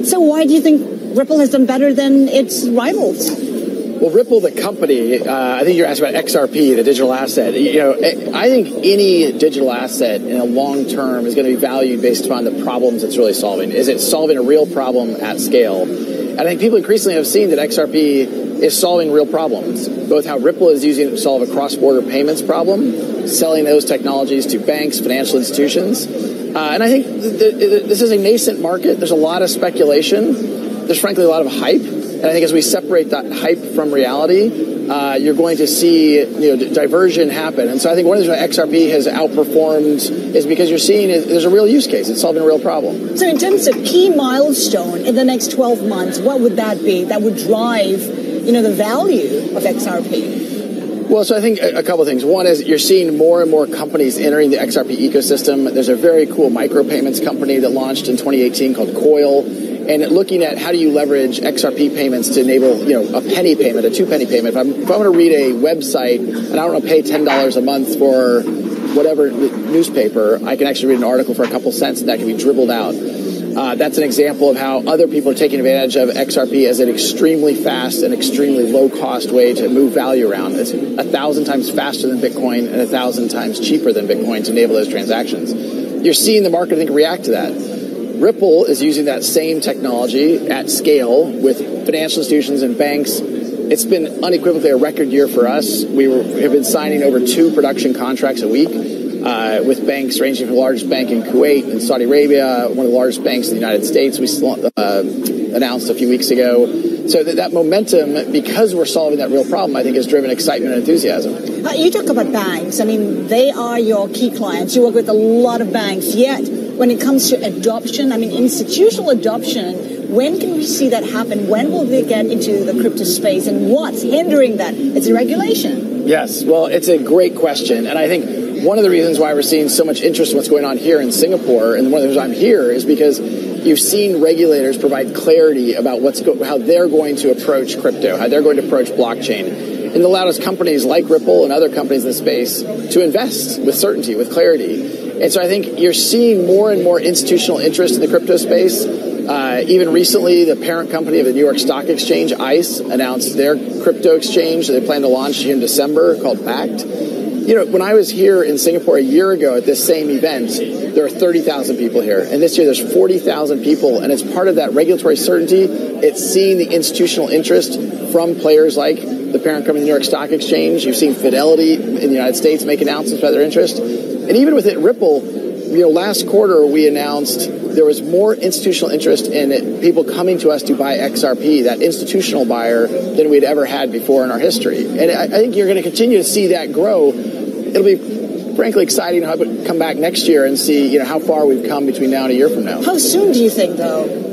So why do you think Ripple has done better than its rivals? Well, Ripple, the company, I think you're asking about XRP, the digital asset. I think any digital asset in a long term is going to be valued based upon the problems it's really solving. Is it solving a real problem at scale? And I think people increasingly have seen that XRP is solving real problems, both how Ripple is using it to solve a cross-border payments problem, selling those technologies to banks, financial institutions. And I think this is a nascent market. There's a lot of speculation. There's frankly a lot of hype. And I think as we separate that hype from reality, you're going to see diversion happen. And so I think one of the reasons why XRP has outperformed is because you're seeing there's a real use case. It's solving a real problem. So in terms of key milestone in the next 12 months, what would that be that would drive the value of XRP? Well, so I think a couple of things. One is you're seeing more and more companies entering the XRP ecosystem. There's a very cool micropayments company that launched in 2018 called Coil. And looking at how do you leverage XRP payments to enable, a penny payment, a 2-penny payment. If I'm going to read a website and I don't want to pay $10 a month for whatever newspaper, I can actually read an article for a couple cents and that can be dribbled out. That's an example of how other people are taking advantage of XRP as an extremely fast and extremely low-cost way to move value around. It's 1,000 times faster than Bitcoin and 1,000 times cheaper than Bitcoin to enable those transactions. You're seeing the market, I think, react to that. Ripple is using that same technology at scale with financial institutions and banks. It's been unequivocally a record year for us. We have been signing over 2 production contracts a week with banks ranging from the largest bank in Kuwait and Saudi Arabia, one of the largest banks in the United States we announced a few weeks ago. So that momentum, because we're solving that real problem, I think has driven excitement and enthusiasm. You talk about banks. I mean, they are your key clients. You work with a lot of banks, yet when it comes to adoption, institutional adoption, when can we see that happen? When will they get into the crypto space? And what's hindering that? It's regulation. Yes, well, it's a great question. And I think one of the reasons why we're seeing so much interest in what's going on here in Singapore, and one of the reasons I'm here, is because you've seen regulators provide clarity about how they're going to approach crypto, how they're going to approach blockchain. And allowed us companies like Ripple and other companies in the space to invest with certainty, with clarity. And so I think you're seeing more and more institutional interest in the crypto space. Even recently, the parent company of the New York Stock Exchange, ICE, announced their crypto exchange that they plan to launch in December called Pact. When I was here in Singapore a year ago at this same event, there were 30,000 people here. And this year there's 40,000 people. And as part of that regulatory certainty, it's seeing the institutional interest from players like the parent company of the New York Stock Exchange. You've seen Fidelity in the United States make announcements about their interest. And even with Ripple, last quarter we announced there was more institutional interest in people coming to us to buy XRP, that institutional buyer, than we'd ever had before in our history. And I think you're going to continue to see that grow. It'll be frankly exciting to come back next year and see how far we've come between now and a year from now. How soon do you think, though?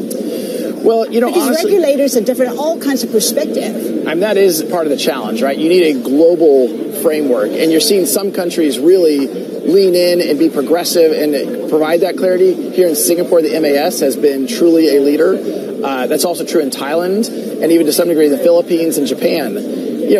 Well, because honestly, regulators are different, all kinds of perspective. That is part of the challenge, right? You need a global framework, and you're seeing some countries really lean in and be progressive and provide that clarity. Here in Singapore, the MAS has been truly a leader. That's also true in Thailand, and even to some degree the Philippines and Japan.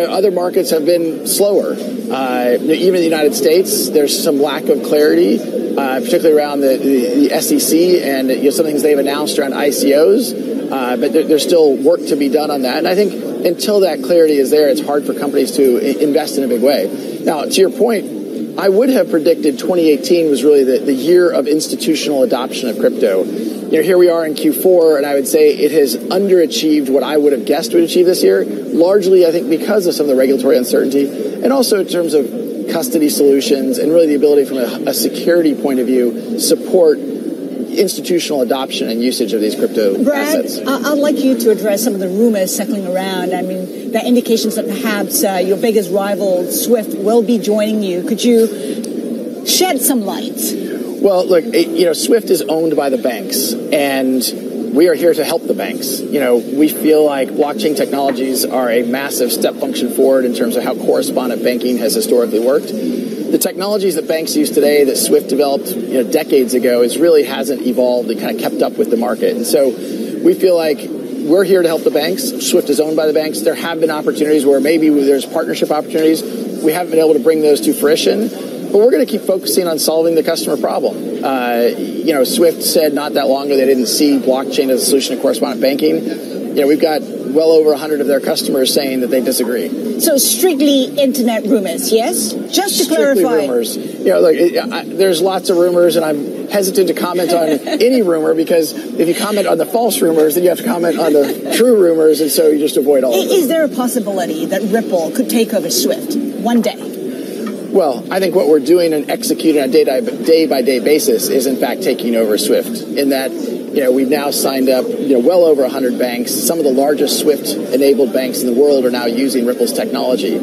Other markets have been slower. Even in the United States, there's some lack of clarity, particularly around the SEC and some things they've announced around ICOs. But there's still work to be done on that. And I think until that clarity is there, it's hard for companies to invest in a big way. Now, to your point, I would have predicted 2018 was really the year of institutional adoption of crypto. Here we are in Q4, and I would say it has underachieved what I would have guessed would achieve this year, largely, I think, because of some of the regulatory uncertainty, and also in terms of custody solutions and really the ability from a security point of view support institutional adoption and usage of these crypto assets. I'd like you to address some of the rumors circling around. The indications that perhaps your biggest rival, Swift, will be joining you. Could you shed some light? Well, look, Swift is owned by the banks, and we are here to help the banks. We feel like blockchain technologies are a massive step function forward in terms of how correspondent banking has historically worked. The technologies that banks use today that Swift developed, decades ago, really hasn't evolved and kind of kept up with the market. And so we feel like we're here to help the banks. Swift is owned by the banks. There have been opportunities where maybe there's partnership opportunities. We haven't been able to bring those to fruition. But we're going to keep focusing on solving the customer problem. Swift said not that long ago they didn't see blockchain as a solution to correspondent banking. We've got well over 100 of their customers saying that they disagree. So strictly internet rumors, yes? Just to strictly clarify. Rumors. There's lots of rumors, and I'm hesitant to comment on any rumor because if you comment on the false rumors, then you have to comment on the true rumors, and so you just avoid all of them. Is there a possibility that Ripple could take over Swift one day? Well, I think what we're doing and executing on a day-by-day basis is, in fact, taking over Swift. In that, we've now signed up, well over 100 banks. Some of the largest Swift-enabled banks in the world are now using Ripple's technology.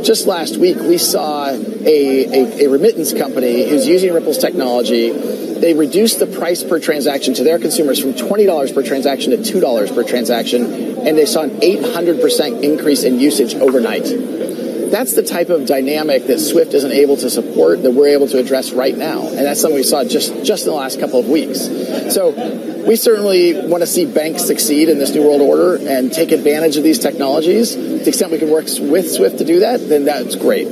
Just last week, we saw a remittance company who's using Ripple's technology. They reduced the price per transaction to their consumers from $20 per transaction to $2 per transaction, and they saw an 800% increase in usage overnight. That's the type of dynamic that Swift isn't able to support that we're able to address right now. And that's something we saw just in the last couple of weeks. So we certainly want to see banks succeed in this new world order and take advantage of these technologies. To the extent we can work with Swift to do that, then that's great.